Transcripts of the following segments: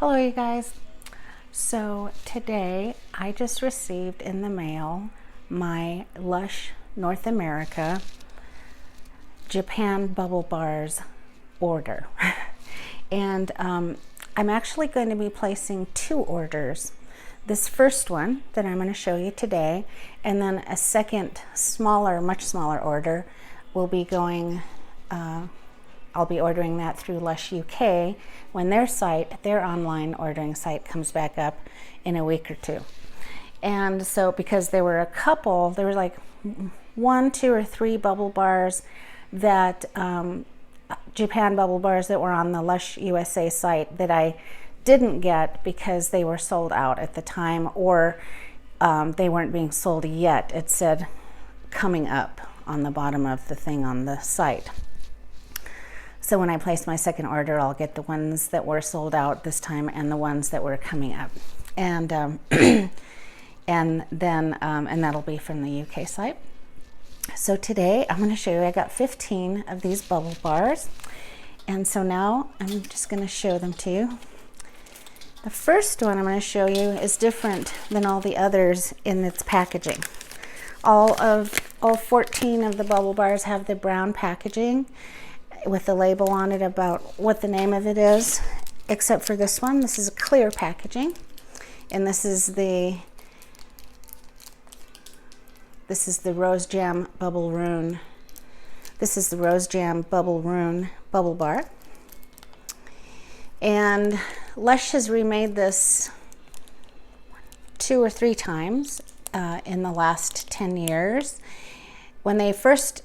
Hello you guys. So today I just received in the mail my Lush North America Japan Bubble Bars order. And I'm actually going to be placing two orders. This first one that I'm going to show you today, and then a second smaller, much smaller order will be going I'll be ordering that through Lush UK when their online ordering site comes back up in a week or two. And so because there were like 1, 2, or 3 bubble bars that Japan bubble bars that were on the Lush USA site that I didn't get because they were sold out at the time, or they weren't being sold yet. It said coming up on the bottom of the thing on the site. So when I place my second order, I'll get the ones that were sold out this time and the ones that were coming up, and and that'll be from the UK site. So today I'm going to show you. I got 15 of these bubble bars, and so now I'm just going to show them to you. The first one I'm going to show you is different than all the others in its packaging. All 14 of the bubble bars have the brown packaging with the label on it about what the name of it is, except for this one. This is a clear packaging, and this is the Rose Jam Bubble Rune. This is the Rose Jam Bubble Rune Bubble Bar. And Lush has remade this 2 or 3 times in the last 10 years. When they first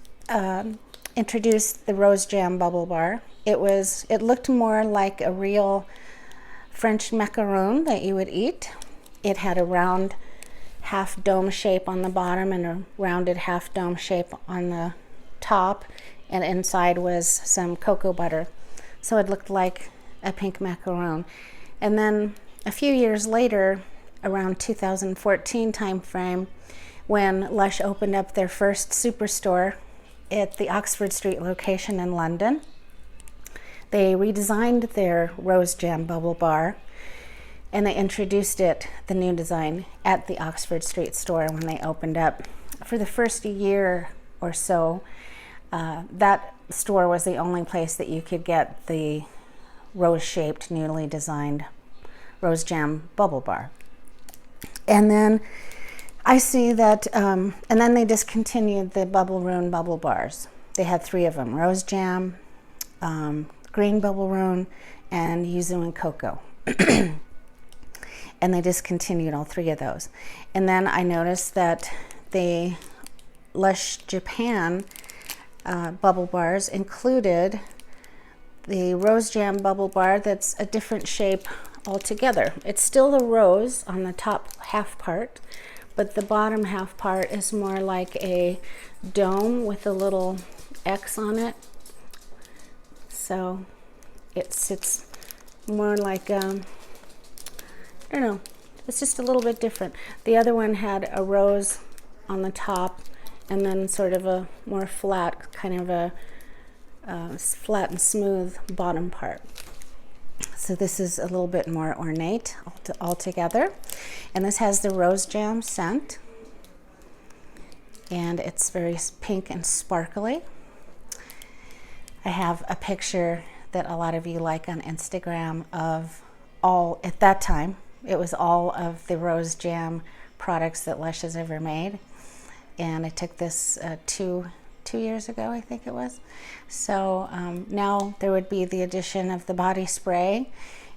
introduced the Rose Jam Bubble Bar, it looked more like a real French macaron that you would eat. It had a round half dome shape on the bottom and a rounded half dome shape on the top, and inside was some cocoa butter, so it looked like a pink macaron. And then a few years later, around 2014 time frame, when Lush opened up their first superstore at the Oxford Street location in London, they redesigned their Rose Jam Bubble Bar, and they introduced the new design, at the Oxford Street store when they opened up. For the first year or so, that store was the only place that you could get the rose-shaped, newly designed Rose Jam Bubble Bar. And then I see that, and then they discontinued the Bubble Rune Bubble Bars. They had 3 of them: Rose Jam, Green Bubble Rune, and Yuzu and Cocoa. And they discontinued all 3 of those. And then I noticed that the Lush Japan Bubble Bars included the Rose Jam Bubble Bar that's a different shape altogether. It's still the rose on the top half part, but the bottom half part is more like a dome with a little X on it. So it sits more like, I don't know, it's just a little bit different. The other one had a rose on the top and then sort of a more flat, kind of a flat and smooth bottom part. So this is a little bit more ornate altogether. And this has the Rose Jam scent, and it's very pink and sparkly. I have a picture that a lot of you like on Instagram of at that time, it was all of the Rose Jam products that Lush has ever made. And I took this 2 years ago, I think it was. So now there would be the addition of the body spray,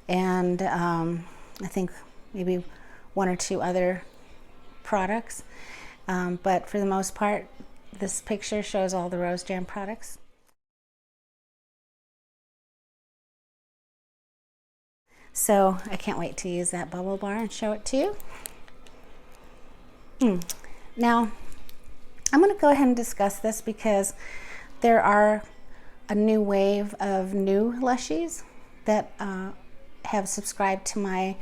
and I think maybe 1 or 2 other products. But for the most part, this picture shows all the Rose Jam products. So I can't wait to use that bubble bar and show it to you. Now, I'm going to go ahead and discuss this because there are a new wave of new Lushies that have subscribed to my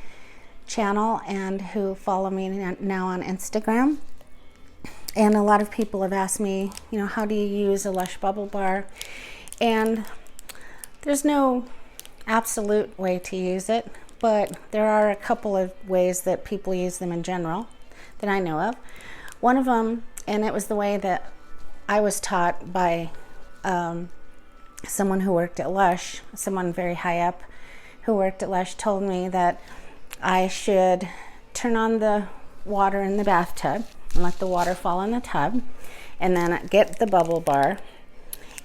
channel and who follow me now on Instagram. And a lot of people have asked me, how do you use a Lush bubble bar? And there's no absolute way to use it, but there are a couple of ways that people use them in general that I know of. One of them, and it was the way that I was taught by someone who worked at Lush, someone very high up who worked at Lush, told me that I should turn on the water in the bathtub and let the water fall in the tub, and then get the bubble bar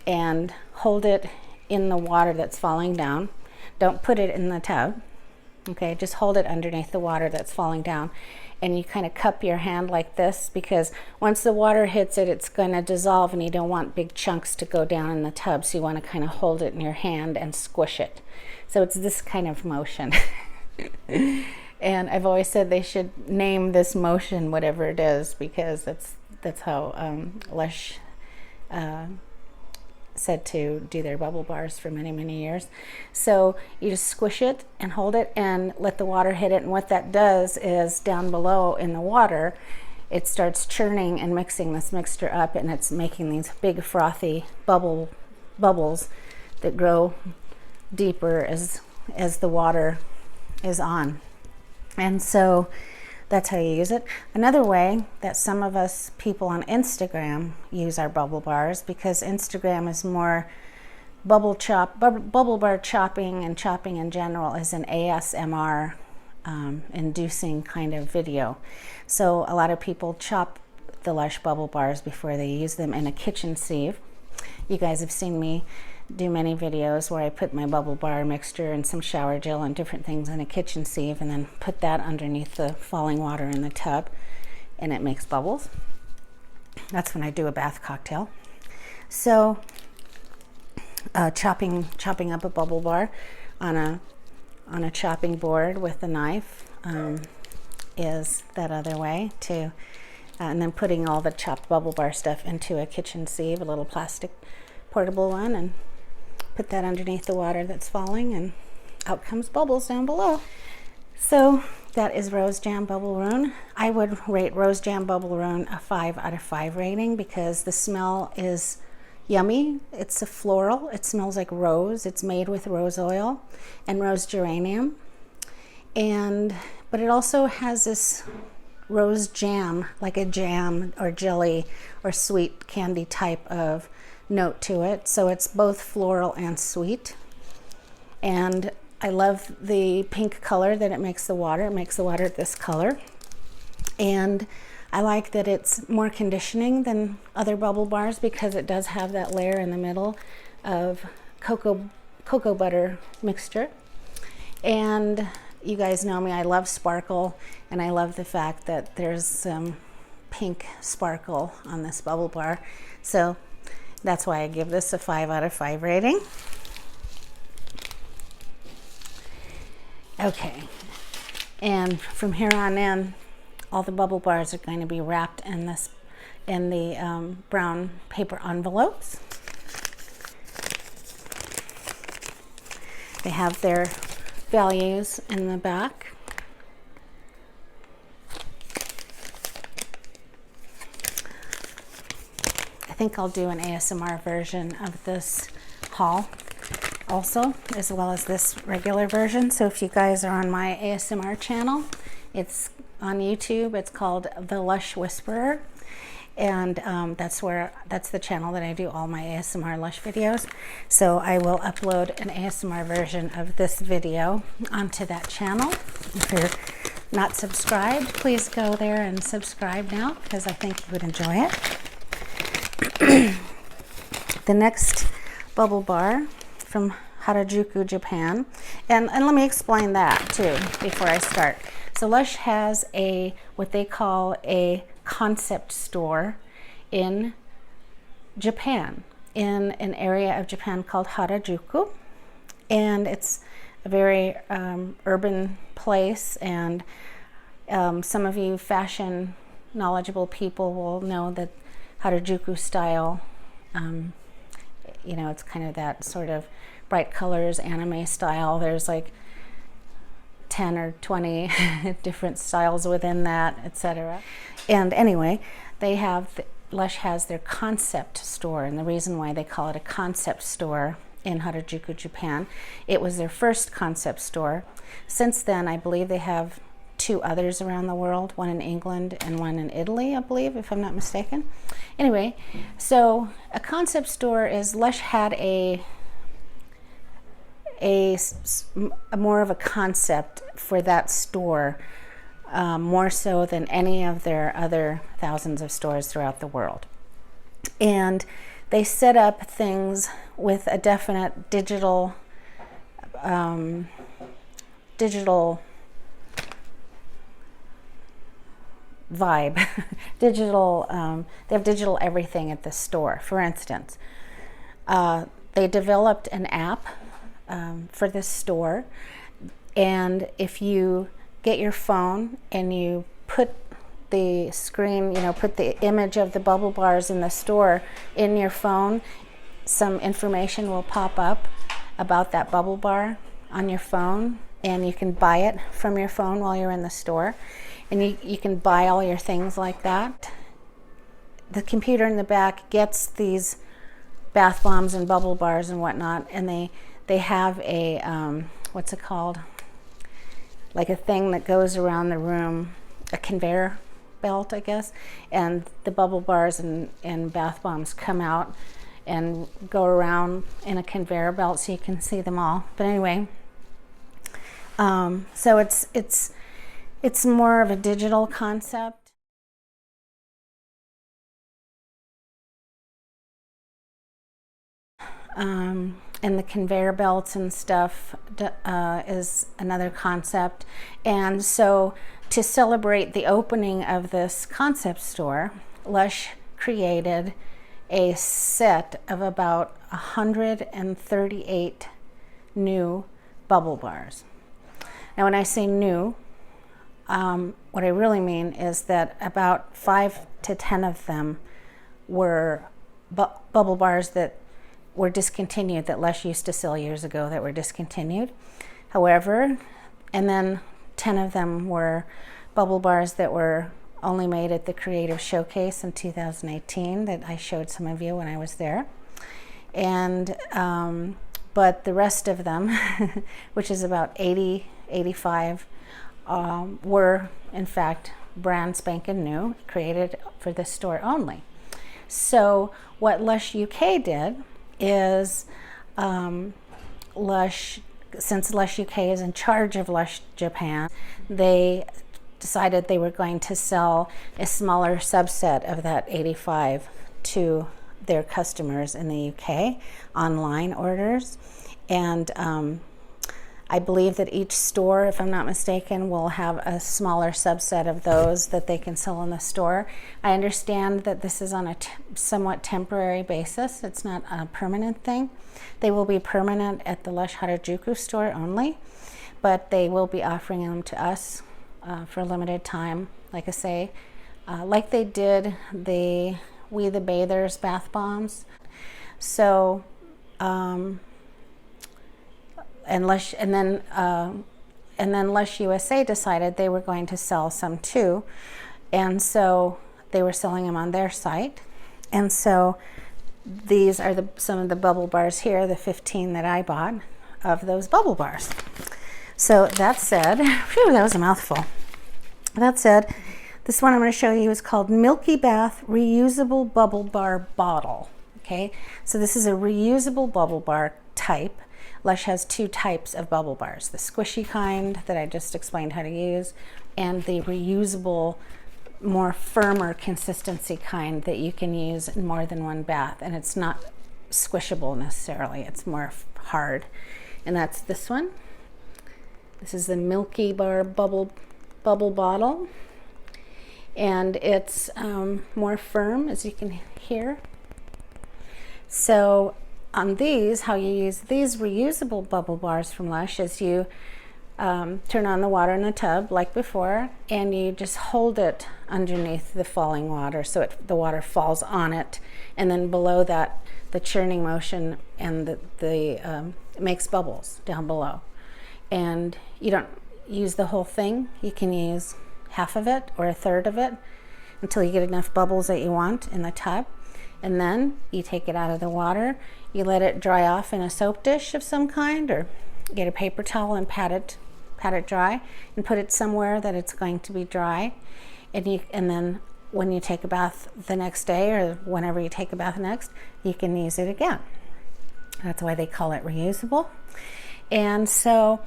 and hold it in the water that's falling down. Don't put it in the tub, okay? Just hold it underneath the water that's falling down, and you kind of cup your hand like this, because once the water hits it, it's going to dissolve, and you don't want big chunks to go down in the tub, so you want to kind of hold it in your hand and squish it. So it's this kind of motion. And I've always said they should name this motion whatever it is, because that's how Lush said to do their bubble bars for many, many years. So you just squish it and hold it and let the water hit it, and what that does is down below in the water, it starts churning and mixing this mixture up, and it's making these big frothy bubbles that grow deeper as the water is on. And so that's how you use it. Another way that some of us people on Instagram use our bubble bars, because Instagram is more bubble bar chopping, and chopping in general is an ASMR inducing kind of video. So a lot of people chop the Lush bubble bars before they use them in a kitchen sieve. You guys have seen me do many videos where I put my bubble bar mixture and some shower gel and different things in a kitchen sieve, and then put that underneath the falling water in the tub, and it makes bubbles. That's when I do a bath cocktail. So chopping up a bubble bar on a chopping board with a knife is that other way to, and then putting all the chopped bubble bar stuff into a kitchen sieve, a little plastic portable one, and put that underneath the water that's falling, and out comes bubbles down below. So that is Rose Jam Bubble Rune. I would rate Rose Jam Bubble Rune a 5 out of 5 rating, because the smell is yummy. It's a floral. It smells like rose. It's made with rose oil and rose geranium, but it also has this rose jam, like a jam or jelly or sweet candy type of note to it. So it's both floral and sweet. And I love the pink color that it makes the water. It makes the water this color. And I like that it's more conditioning than other bubble bars, because it does have that layer in the middle of cocoa butter mixture. And you guys know me, I love sparkle, and I love the fact that there's some pink sparkle on this bubble bar. So that's why I give this a 5 out of 5 rating. Okay, and from here on in, all the bubble bars are going to be wrapped in the brown paper envelopes. They have their values in the back. I think I'll do an ASMR version of this haul also, as well as this regular version. So if you guys are on my ASMR channel, it's on YouTube. It's called The Lush Whisperer, and that's the channel that I do all my ASMR Lush videos. So I will upload an ASMR version of this video onto that channel. If you're not subscribed, please go there and subscribe now, because I think you would enjoy it. The next bubble bar from Harajuku, Japan, and let me explain that too before I start. So Lush has what they call a concept store in Japan, in an area of Japan called Harajuku, and it's a very urban place, and some of you fashion knowledgeable people will know that Harajuku style, it's kind of that sort of bright colors, anime style. There's like 10 or 20 different styles within that, etc. And anyway, Lush has their concept store, and the reason why they call it a concept store in Harajuku, Japan. It was their first concept store. Since then, I believe they have 2 others around the world, one in England and one in Italy, I believe, if I'm not mistaken. Anyway, so a concept store is, Lush had a more of a concept for that store, more so than any of their other thousands of stores throughout the world. And they set up things with a definite digital vibe. They have digital everything at the store. For instance, they developed an app for this store, and if you get your phone and you put the screen, put the image of the bubble bars in the store in your phone, some information will pop up about that bubble bar on your phone, and you can buy it from your phone while you're in the store, and you can buy all your things like that. The computer in the back gets these bath bombs and bubble bars and whatnot, and they have a what's it called, like a thing that goes around the room, a conveyor belt, I guess, and the bubble bars and bath bombs come out and go around in a conveyor belt so you can see them all. But anyway, so it's more of a digital concept. And the conveyor belts and stuff is another concept. And so to celebrate the opening of this concept store, Lush created a set of about 138 new bubble bars. Now when I say new, what I really mean is that about 5 to 10 of them were bubble bars that were discontinued, that Lush used to sell years ago, that were discontinued. However, and then 10 of them were bubble bars that were only made at the Creative Showcase in 2018 that I showed some of you when I was there. And but the rest of them, which is about 85, were in fact brand spanking new, created for this store only. So what Lush UK did is, since Lush UK is in charge of Lush Japan, they decided they were going to sell a smaller subset of that 85 to their customers in the UK, online orders. And I believe that each store, if I'm not mistaken, will have a smaller subset of those that they can sell in the store. I understand that this is on a somewhat temporary basis. It's not a permanent thing. They will be permanent at the Lush Harajuku store only, but they will be offering them to us for a limited time, like I say, like they did the We the Bathers bath bombs. So, and then Lush USA decided they were going to sell some too, and so they were selling them on their site. And so these are some of the bubble bars here, the 15 that I bought of those bubble bars. So that said, phew, that was a mouthful. That said, this one I'm going to show you is called Milky Bath Reusable Bubble Bar Bottle. Okay, so this is a reusable bubble bar type. Lush has 2 types of bubble bars, the squishy kind that I just explained how to use, and the reusable, more firmer consistency kind that you can use in more than one bath. And it's not squishable necessarily, it's more hard. And that's this one. This is the Milky Bar bubble bottle. And it's more firm, as you can hear. So on these, how you use these reusable bubble bars from Lush is you turn on the water in the tub like before, and you just hold it underneath the falling water so the water falls on it, and then below that the churning motion and it makes bubbles down below. And you don't use the whole thing, you can use half of it or a third of it until you get enough bubbles that you want in the tub. And then you take it out of the water, you let it dry off in a soap dish of some kind, or get a paper towel and pat it dry and put it somewhere that it's going to be dry. And then when you take a bath the next day, or whenever you take a bath next, you can use it again. That's why they call it reusable. And so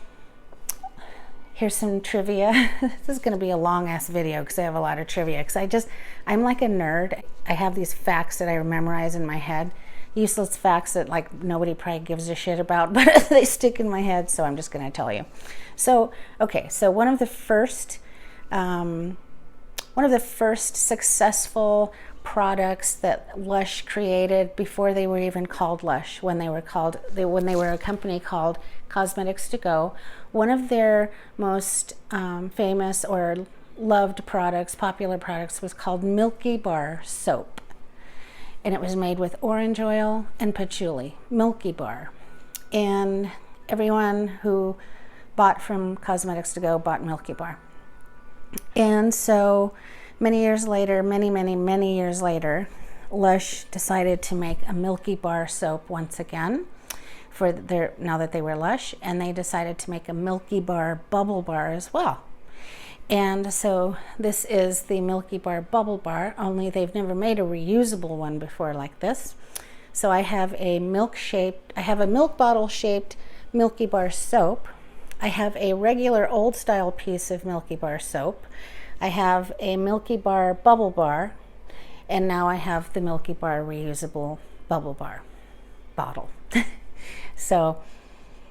here's some trivia. This is going to be a long ass video because I have a lot of trivia, because I'm like a nerd. I have these facts that I memorize in my head, useless facts that like nobody probably gives a shit about, but they stick in my head, so I'm just going to tell you. So okay, so one of the first successful products that Lush created before they were even called Lush, when they were a company called Cosmetics to Go, one of their most famous or loved products, popular products, was called Milky Bar soap. And it was made with orange oil and patchouli, Milky Bar. And everyone who bought from Cosmetics to Go bought Milky Bar. And so many years later, many years later, Lush decided to make a Milky Bar soap once again now that they were Lush, and they decided to make a Milky Bar Bubble Bar as well. And so this is the Milky Bar Bubble Bar, only they've never made a reusable one before like this. So I have a milk bottle shaped Milky Bar soap. I have a regular old style piece of Milky Bar soap. I have a Milky Bar Bubble Bar, and now I have the Milky Bar reusable Bubble Bar bottle. So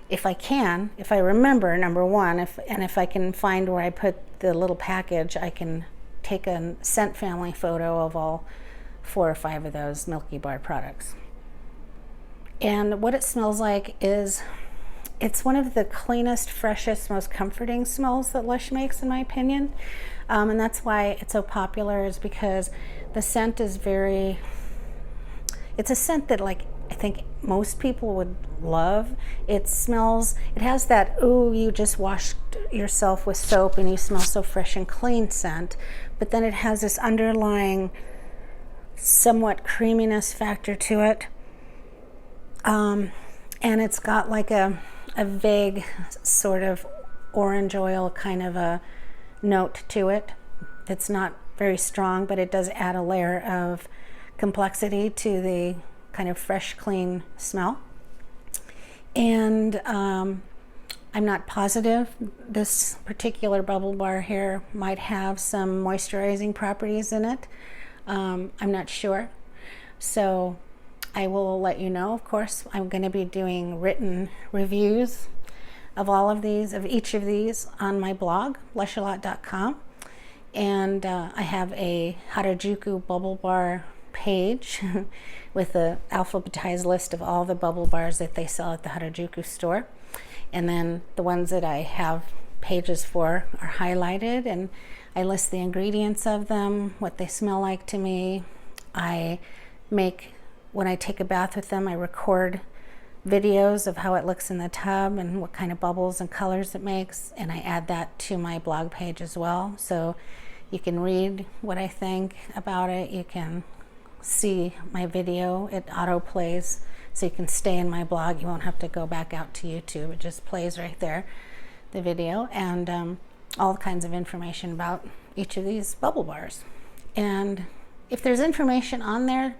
if I remember, number one, if I can find where I put the little package, I can take a scent family photo of all 4 or 5 of those Milky Bar products. And what it smells like is, it's one of the cleanest, freshest, most comforting smells that Lush makes, in my opinion. And that's why it's so popular, is because the scent is it's a scent that, like, I think most people would love. It has that, ooh, you just washed yourself with soap and you smell so fresh and clean scent. But then it has this underlying somewhat creaminess factor to it. And it's got like a vague sort of orange oil kind of a note to it. It's not very strong, but it does add a layer of complexity to the kind of fresh, clean smell. And I'm not positive. This particular Bubble Bar here might have some moisturizing properties in it. I'm not sure. So I will let you know. Of course, I'm going to be doing written reviews of each of these on my blog, lushalot.com. And I have a Harajuku Bubble Bar page with the alphabetized list of all the bubble bars that they sell at the Harajuku store. And then the ones that I have pages for are highlighted, and I list the ingredients of them, what they smell like to me. When I take a bath with them, I record videos of how it looks in the tub and what kind of bubbles and colors it makes, and I add that to my blog page as well. So you can read what I think about it. You can see my video. It auto plays, so you can stay in my blog. You won't have to go back out to YouTube. It just plays right there, the video, and all kinds of information about each of these bubble bars. And if there's information on there,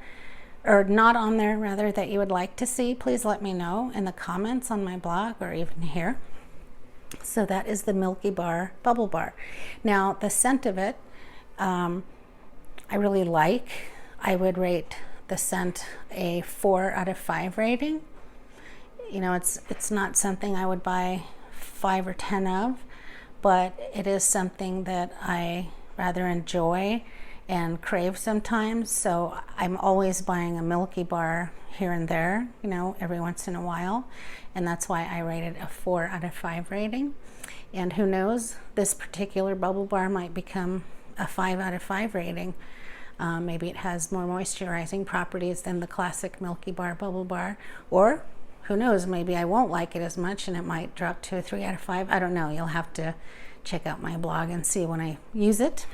or not on there rather, that you would like to see, please let me know in the comments on my blog or even here. So that is the Milky Bar Bubble Bar. Now the scent of it, I really like. I would rate the scent a 4 out of 5 rating. You know, it's not something I would buy 5 or 10 of, but it is something that I rather enjoy and crave sometimes. So I'm always buying a Milky Bar here and there, you know, every once in a while. And that's why I rated a 4 out of 5 rating. And who knows, this particular bubble bar might become a 5 out of 5 rating. Maybe it has more moisturizing properties than the classic Milky Bar Bubble Bar. Or who knows, maybe I won't like it as much and it might drop to a 3 out of 5. I don't know. You'll have to check out my blog and see when I use it.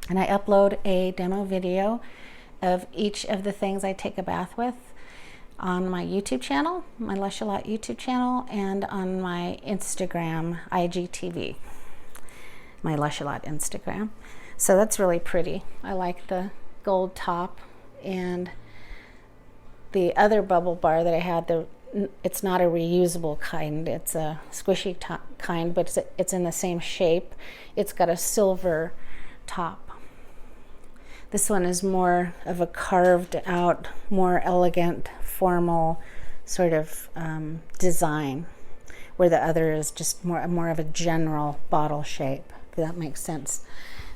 And I upload a demo video of each of the things I take a bath with on my YouTube channel, my Lush A Lot YouTube channel, and on my Instagram, IGTV, my Lush A Lot Instagram. So that's really pretty. I like the gold top, and the other bubble bar that I had, it's not a reusable kind, it's a squishy kind, but it's in the same shape. It's got a silver top. This one is more of a carved out, more elegant, formal sort of design, where the other is just more of a general bottle shape, if that makes sense.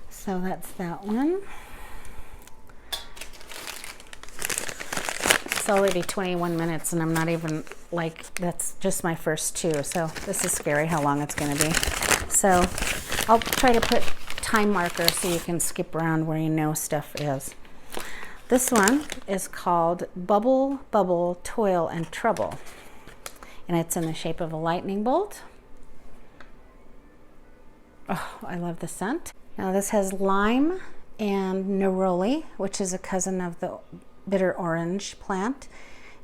So that's that one. It's already 21 minutes and I'm not even, like, that's just my first two. So this is scary how long it's gonna be. So I'll try to put time marker so you can skip around where you know stuff is. This one is called Bubble Bubble Toil and Trouble, and it's in the shape of a lightning bolt. Oh, I love the scent. Now this has lime and neroli, which is a cousin of the bitter orange plant,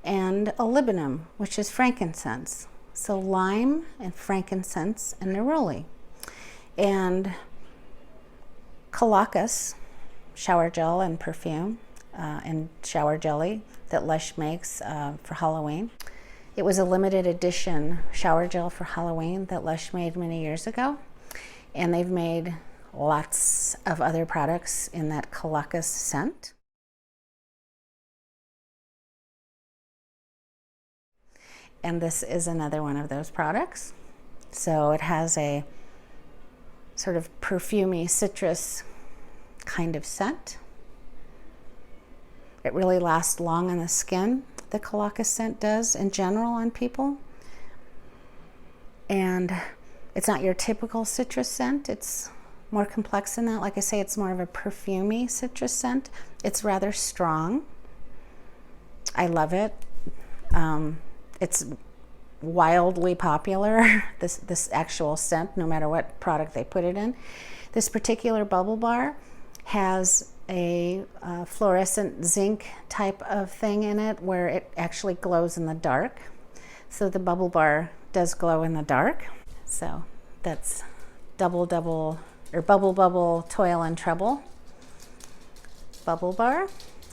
and olibanum, which is frankincense. So lime and frankincense and neroli. And Colocas shower gel and perfume and shower jelly that Lush makes for Halloween. It was a limited edition shower gel for Halloween that Lush made many years ago, and they've made lots of other products in that Colocas scent. And this is another one of those products. So it has a sort of perfumey citrus kind of scent. It really lasts long on the skin, the Colocas scent does in general on people. And it's not your typical citrus scent. It's more complex than that. Like I say, it's more of a perfumey citrus scent. It's rather strong. I love it. It's wildly popular, this actual scent, no matter what product they put it in. This particular bubble bar has a fluorescent zinc type of thing in it where it actually glows in the dark. So the bubble bar does glow in the dark. So that's Bubble Bubble Toil and Trouble bubble bar.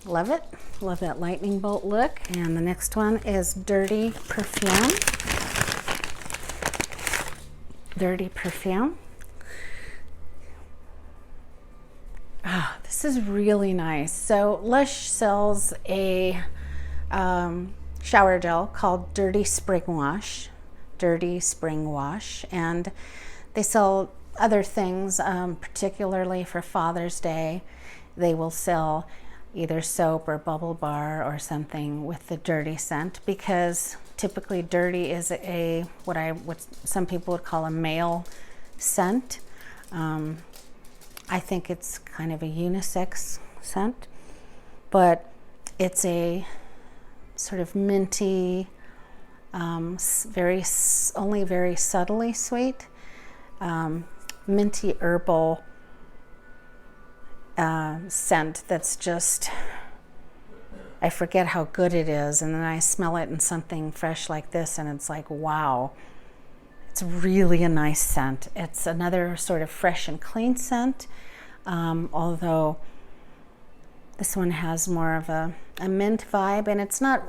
Love it. Love that lightning bolt look. And the next one is Dirty Perfume. Dirty Perfume. Ah, this is really nice. So Lush sells a shower gel called Dirty Spring Wash. Dirty Spring Wash. And they sell other things, particularly for Father's Day. They will sell either soap or bubble bar or something with the dirty scent, because typically dirty is what some people would call a male scent. I think it's kind of a unisex scent, but it's a sort of minty, only very subtly sweet, minty herbal scent that's just, I forget how good it is, and then I smell it in something fresh like this and it's like, wow, it's really a nice scent. It's another sort of fresh and clean scent, although this one has more of a mint vibe, and it's not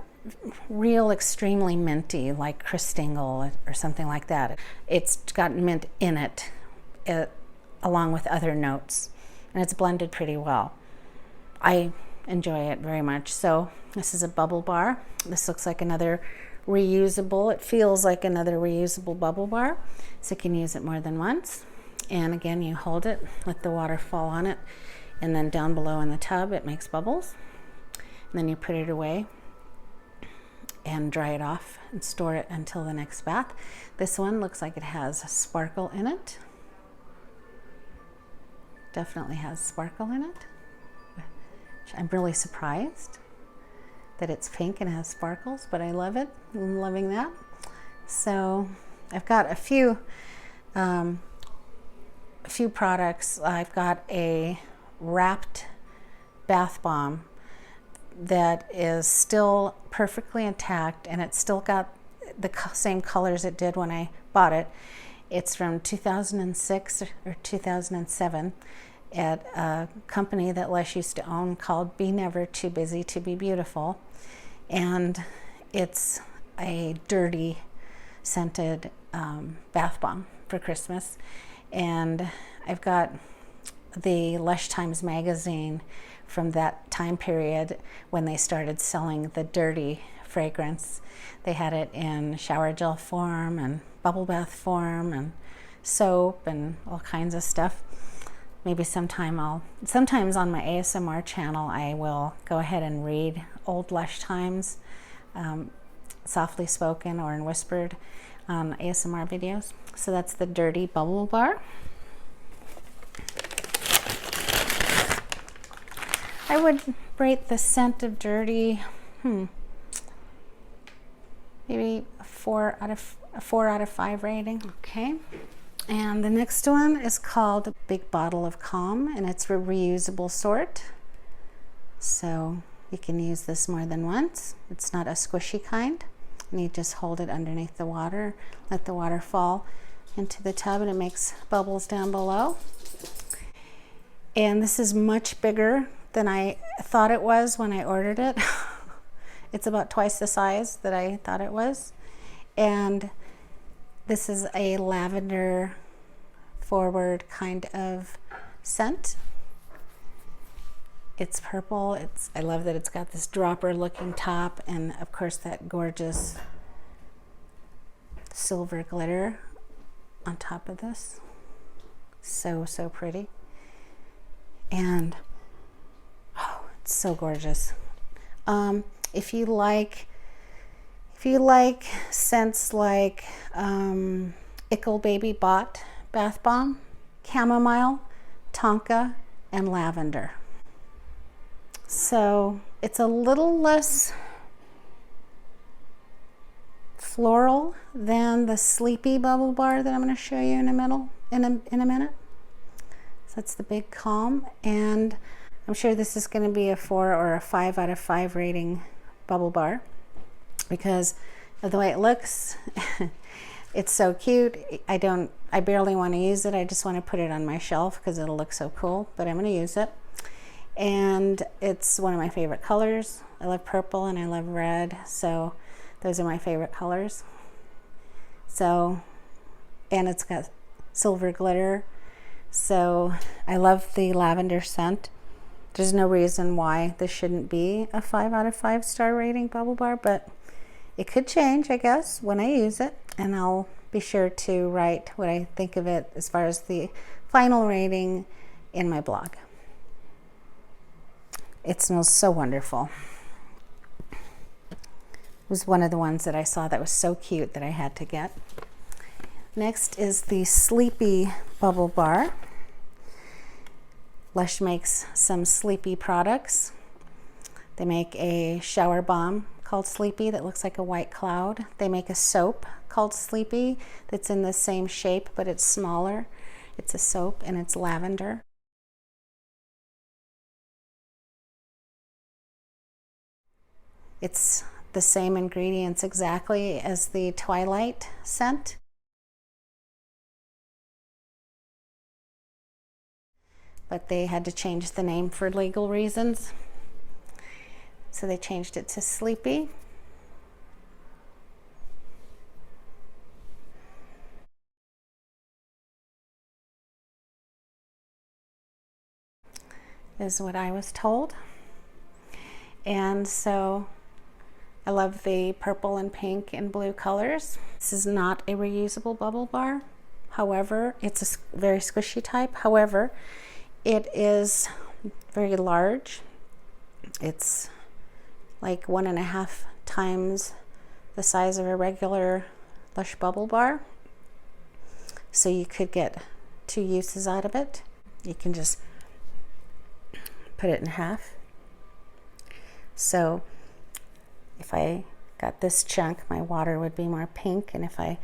real extremely minty like Christingle or something like that. It's got mint in it, along with other notes, and it's blended pretty well. I enjoy it very much. So this is a bubble bar. This looks like another reusable, it feels like another reusable bubble bar, so you can use it more than once. And again, you hold it, let the water fall on it, and then down below in the tub it makes bubbles, and then you put it away and dry it off and store it until the next bath. This one looks like it has sparkle in it. Definitely has sparkle in it. I'm really surprised that it's pink and has sparkles, but I love it. I'm loving that. So I've got a few products. I've got a wrapped bath bomb that is still perfectly intact, and it's still got the same colors it did when I bought it. It's from 2006 or 2007 at a company that Lush used to own called Be Never Too Busy to Be Beautiful. And it's a dirty scented bath bomb for Christmas. And I've got the Lush Times magazine from that time period when they started selling the dirty fragrance. They had it in shower gel form and bubble bath form and soap and all kinds of stuff. Maybe sometimes on my ASMR channel I will go ahead and read old Lush Times, softly spoken or in whispered ASMR videos. So that's the Dirty Bubble Bar. I would rate the scent of Dirty, maybe a 4 out of 5 rating. Okay. And the next one is called Big Bottle of Calm, and it's a reusable sort. So you can use this more than once. It's not a squishy kind. And you just hold it underneath the water, let the water fall into the tub, and it makes bubbles down below. And this is much bigger than I thought it was when I ordered it. It's about twice the size that I thought it was. And this is a lavender forward kind of scent. It's purple. I love that it's got this dropper looking top, and of course that gorgeous silver glitter on top of this. So pretty. And oh, it's so gorgeous. If you like scents like Ickle Baby Bot Bath Bomb, chamomile, tonka, and lavender. So it's a little less floral than the Sleepy Bubble Bar that I'm going to show you in a minute. So that's the Big Calm, and I'm sure this is going to be a 4 or a 5 out of 5 rating bubble bar because of the way it looks. It's so cute. I barely want to use it. I just want to put it on my shelf because it'll look so cool, but I'm going to use it. And it's one of my favorite colors. I love purple and I love red, so those are my favorite colors. So, and it's got silver glitter. So I love the lavender scent. There's no reason why this shouldn't be a 5 out of 5 star rating bubble bar, but it could change, I guess, when I use it, and I'll be sure to write what I think of it as far as the final rating in my blog. It smells so wonderful. It was one of the ones that I saw that was so cute that I had to get. Next is the Sleepy Bubble Bar. Lush makes some Sleepy products. They make a shower bomb called Sleepy that looks like a white cloud. They make a soap called Sleepy that's in the same shape, but it's smaller. It's a soap and it's lavender. It's the same ingredients exactly as the Twilight scent. But they had to change the name for legal reasons. So they changed it to Sleepy. Is what I was told. And so I love the purple and pink and blue colors. This is not a reusable bubble bar. However, it's a very squishy type. However, it is very large. It's like 1.5 times the size of a regular Lush bubble bar. So you could get 2 uses out of it. You can just put it in half. So if I got this chunk, my water would be more pink, and if I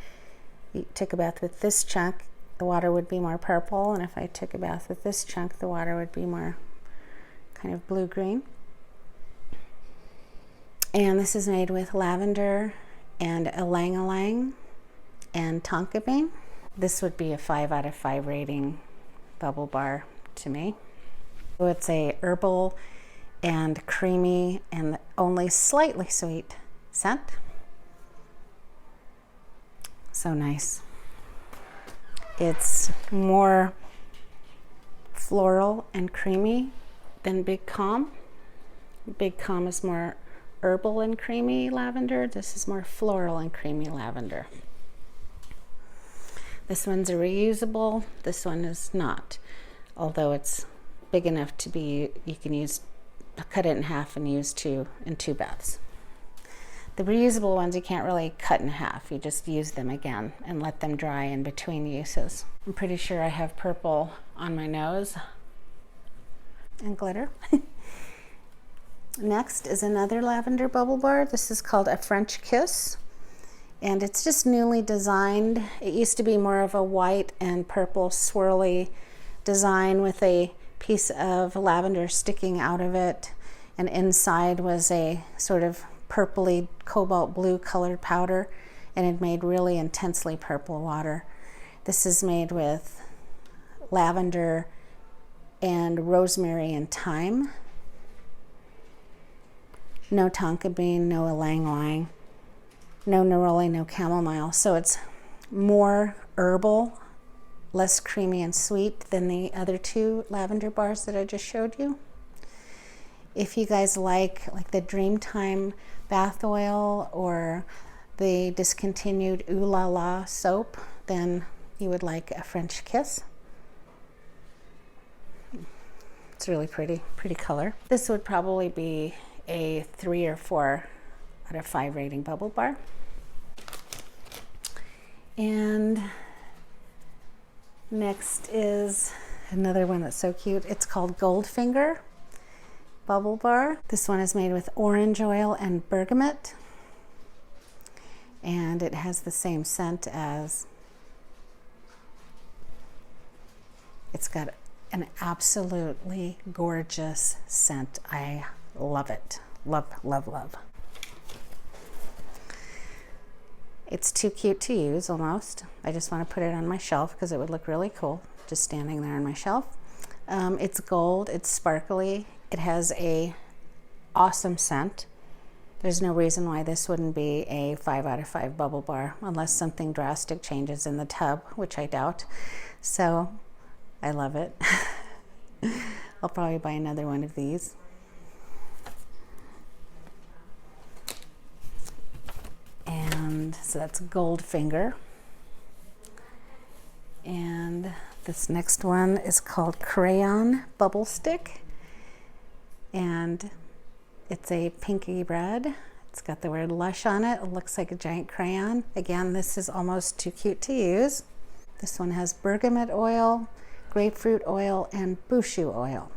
took a bath with this chunk, the water would be more purple, and if I took a bath with this chunk, the water would be more kind of blue-green. And this is made with lavender and ylang ylang and tonka bean. This would be a 5 out of 5 rating bubble bar to me. So it's a herbal and creamy and only slightly sweet scent. So nice. It's more floral and creamy than Big Calm. Big Calm is more herbal and creamy lavender. This is more floral and creamy lavender. This one's a reusable. This one is not, although it's big enough to be, you can cut it in half and use in two baths. The reusable ones you can't really cut in half. You just use them again and let them dry in between uses. I'm pretty sure I have purple on my nose and glitter. Next is another lavender bubble bar. This is called a French Kiss, and it's just newly designed. It used to be more of a white and purple swirly design with a piece of lavender sticking out of it, and inside was a sort of purpley cobalt blue colored powder, and it made really intensely purple water. This is made with lavender and rosemary and thyme. No tonka bean, no ylang ylang, no neroli, no chamomile. So it's more herbal, less creamy and sweet than the other two lavender bars that I just showed you. If you guys like the Dreamtime bath oil or the discontinued Ooh La La soap, then you would like a French Kiss. It's really pretty color. This would probably be a 3 or 4 out of 5 rating bubble bar. And next is another one that's so cute. It's called Goldfinger bubble bar. This one is made with orange oil and bergamot, and it has the same scent as, it's got an absolutely gorgeous scent. I love it. Love, love, love. It's too cute to use almost. I just want to put it on my shelf because it would look really cool just standing there on my shelf. It's gold, it's sparkly, it has a awesome scent. There's no reason why this wouldn't be a 5 out of 5 bubble bar unless something drastic changes in the tub, which I doubt. So I love it. I'll probably buy another one of these. And so that's Goldfinger. And this next one is called Crayon Bubble Stick. And it's a pinky red. It's got the word Lush on it. It looks like a giant crayon. Again, this is almost too cute to use. This one has bergamot oil, grapefruit oil, and bushu oil.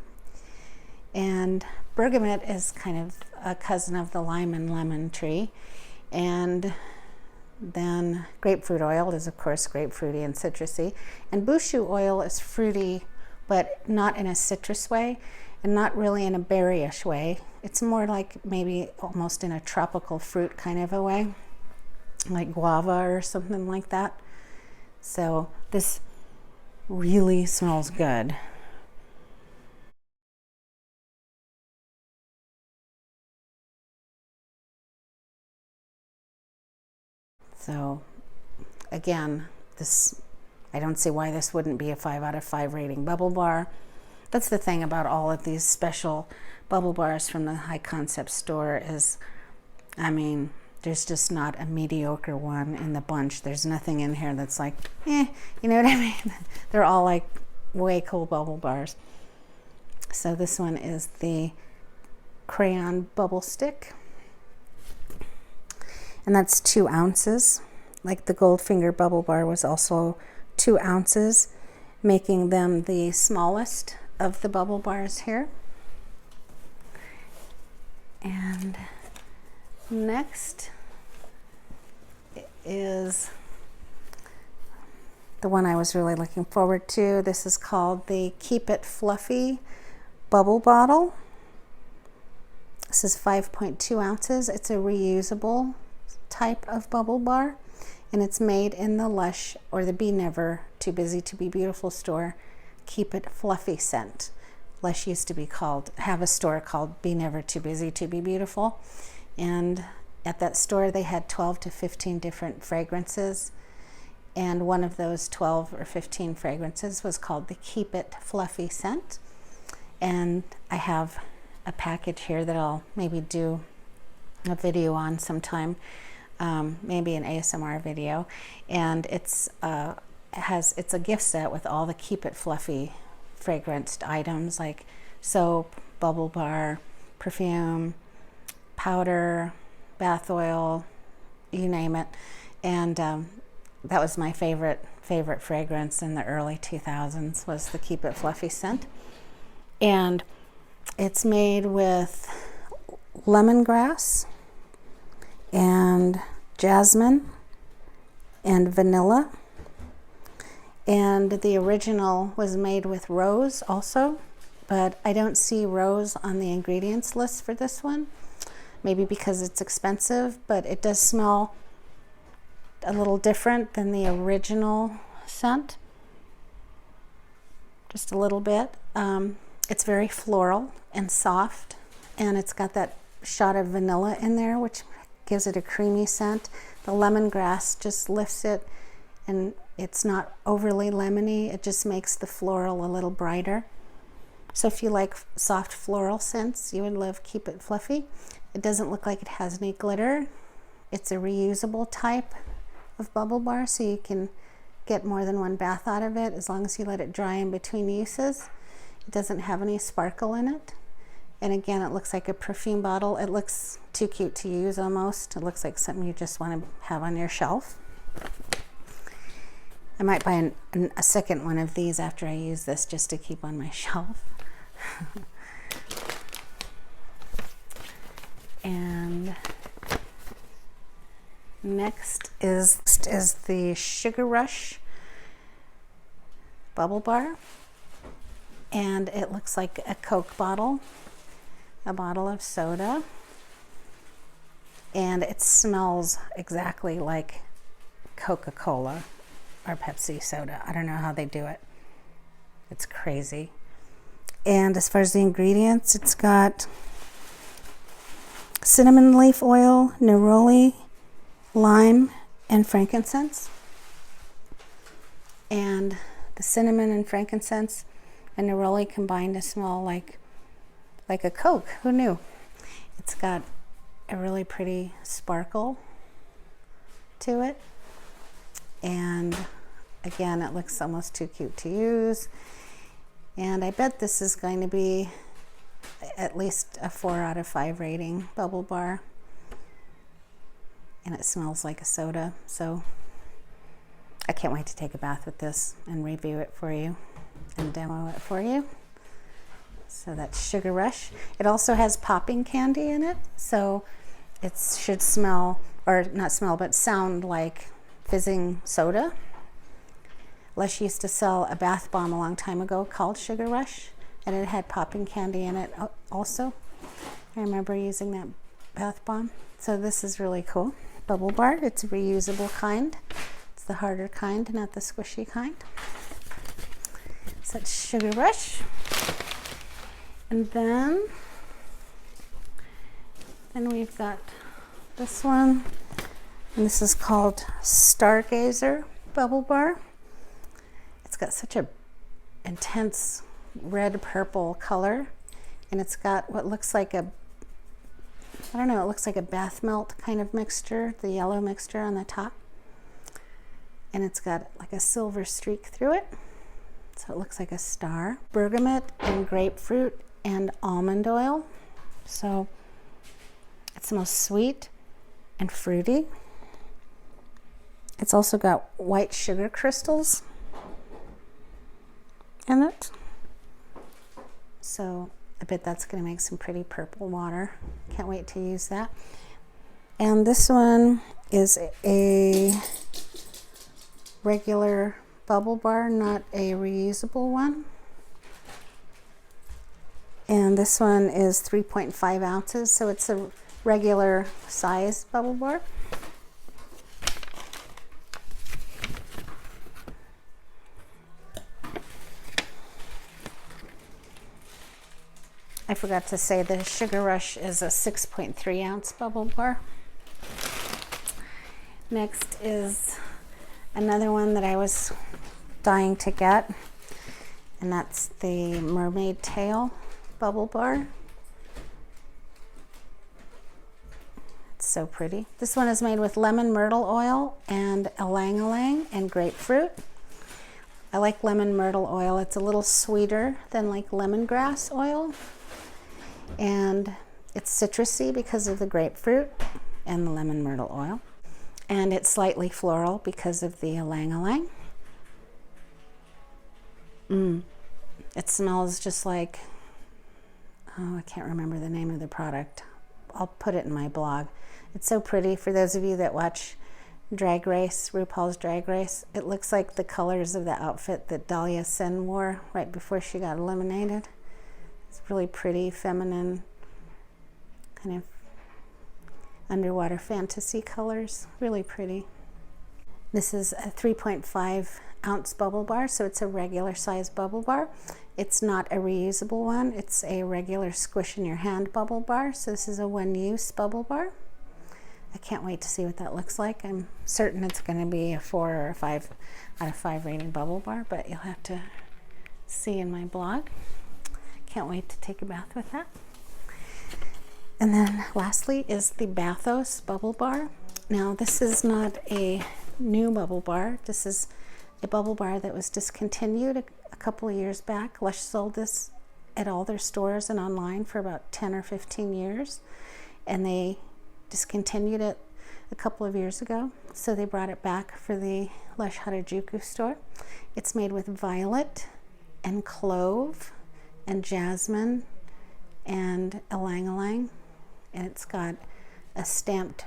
And bergamot is kind of a cousin of the lime and lemon tree. And then grapefruit oil is, of course, grapefruity and citrusy. And bushu oil is fruity, but not in a citrus way, and not really in a berryish way. It's more like maybe almost in a tropical fruit kind of a way, like guava or something like that. So this really smells good. So again, this, I don't see why this wouldn't be a 5 out of 5 rating bubble bar. That's the thing about all of these special bubble bars from the High Concept store is, I mean, there's just not a mediocre one in the bunch. There's nothing in here that's like, you know what I mean? They're all like way cool bubble bars. So this one is the Crayon Bubble Stick. And that's 2 ounces. Like the Goldfinger bubble bar was also 2 ounces, making them the smallest of the bubble bars here. And next is the one I was really looking forward to. This is called the Keep It Fluffy Bubble Bottle. This is 5.2 ounces. It's a reusable type of bubble bar, and it's made in the Lush, or the Be Never Too Busy to Be Beautiful store, Keep It Fluffy scent. Lush used to have a store called Be Never Too Busy to Be Beautiful, and at that store they had 12 to 15 different fragrances, and one of those 12 or 15 fragrances was called the Keep It Fluffy scent. And I have a package here that I'll maybe do a video on sometime, maybe an ASMR video, and it's a gift set with all the Keep It Fluffy fragranced items like soap, bubble bar, perfume, powder, bath oil, you name it. And that was my favorite fragrance in the early 2000s, was the Keep It Fluffy scent. And it's made with lemongrass and jasmine and vanilla. And the original was made with rose also, but I don't see rose on the ingredients list for this one. Maybe because it's expensive, but it does smell a little different than the original scent. Just a little bit. It's very floral and soft, and it's got that shot of vanilla in there, which gives it a creamy scent. The lemongrass just lifts it, and it's not overly lemony. It just makes the floral a little brighter. So if you like soft floral scents, you would love Keep It Fluffy. It doesn't look like it has any glitter. It's a reusable type of bubble bar, so you can get more than one bath out of it as long as you let it dry in between uses. It doesn't have any sparkle in it. And again, it looks like a perfume bottle. It looks too cute to use almost. It looks like something you just want to have on your shelf. I might buy a second one of these after I use this, just to keep on my shelf. And next is the Sugar Rush bubble bar, and it looks like a Coke bottle, a bottle of soda, and it smells exactly like Coca-Cola or Pepsi soda. I don't know how they do it. It's crazy. And as far as the ingredients, it's got cinnamon leaf oil, neroli, lime, and frankincense. And the cinnamon and frankincense and neroli combine to smell like a Coke. Who knew? It's got a really pretty sparkle to it. And again, it looks almost too cute to use. And I bet this is going to be at least a 4 out of 5 rating bubble bar. And it smells like a soda, so I can't wait to take a bath with this and review it for you and demo it for you. So that's Sugar Rush. It also has popping candy in it, so it should smell, or not smell, but sound like fizzing soda. Lush used to sell a bath bomb a long time ago called Sugar Rush, and it had popping candy in it also. I remember using that bath bomb. So this is really cool. Bubble bar, it's a reusable kind. It's the harder kind, not the squishy kind. So that's Sugar Rush. And then we've got this one, and this is called Stargazer bubble bar. It's got such a intense red purple color, and it's got what looks like a, I don't know, it looks like a bath melt kind of mixture, the yellow mixture on the top, and it's got like a silver streak through it, so it looks like a star. Bergamot and grapefruit and almond oil, so it smells sweet and fruity. It's also got white sugar crystals in it, so I bet that's going to make some pretty purple water. Can't wait to use that. And this one is a regular bubble bar, not a reusable one. And this one is 3.5 ounces, so it's a regular size bubble bar. I forgot to say the Sugar Rush is a 6.3 ounce bubble bar. Next is another one that I was dying to get, and that's the Mermaid Tail bubble bar. It's so pretty. This one is made with lemon myrtle oil and ylang-ylang and grapefruit. I like lemon myrtle oil. It's a little sweeter than like lemongrass oil. And it's citrusy because of the grapefruit and the lemon myrtle oil. And it's slightly floral because of the ylang-ylang. It smells just like, oh, I can't remember the name of the product. I'll put it in my blog. It's so pretty. For those of you that watch Drag Race, RuPaul's Drag Race, it looks like the colors of the outfit that Dahlia Sin wore right before she got eliminated. It's really pretty, feminine, kind of underwater fantasy colors. Really pretty. This is a 3.5 ounce bubble bar, so it's a regular size bubble bar. It's not a reusable one. It's a regular squish in your hand bubble bar. So this is a one-use bubble bar. I can't wait to see what that looks like. I'm certain it's going to be a 4 or a 5 out of 5 rated bubble bar, but you'll have to see in my blog. Can't wait to take a bath with that. And then lastly is the Bathos bubble bar. Now this is not a new bubble bar. This is a bubble bar that was discontinued a couple of years back. Lush sold this at all their stores and online for about 10 or 15 years. And they discontinued it a couple of years ago. So they brought it back for the Lush Harajuku store. It's made with violet and clove and jasmine and ylang-ylang, and it's got a stamped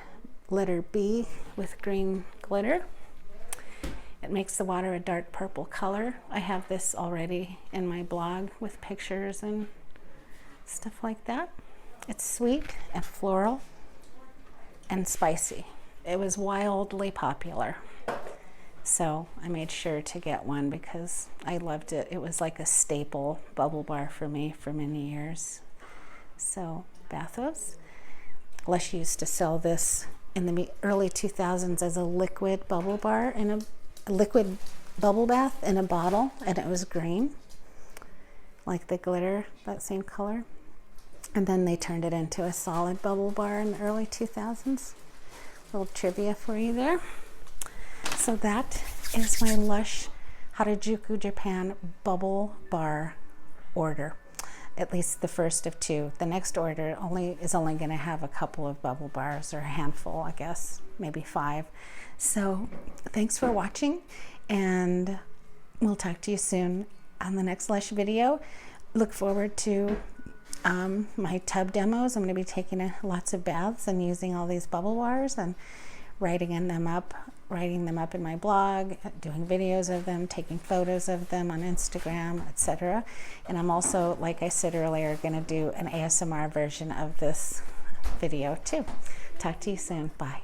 letter B with green glitter. It makes the water a dark purple color. I have this already in my blog with pictures and stuff like that. It's sweet and floral and spicy. It was wildly popular. So I made sure to get one because I loved it. It was like a staple bubble bar for me for many years. So Bathos. Lush used to sell this in the early 2000s as a liquid bubble bar in a liquid bubble bath in a bottle, and it was green, like the glitter, that same color. And then they turned it into a solid bubble bar in the early 2000s. A little trivia for you there. So that is my Lush Harajuku Japan bubble bar order. At least the first of 2. The next order is only going to have a couple of bubble bars, or a handful, I guess, maybe 5. So thanks for watching, and we'll talk to you soon on the next Lush video. Look forward to my tub demos. I'm going to be taking lots of baths and using all these bubble bars and writing them up in my blog, doing videos of them, taking photos of them on Instagram, etc. And I'm also, like I said earlier, going to do an ASMR version of this video too. Talk to you soon. Bye.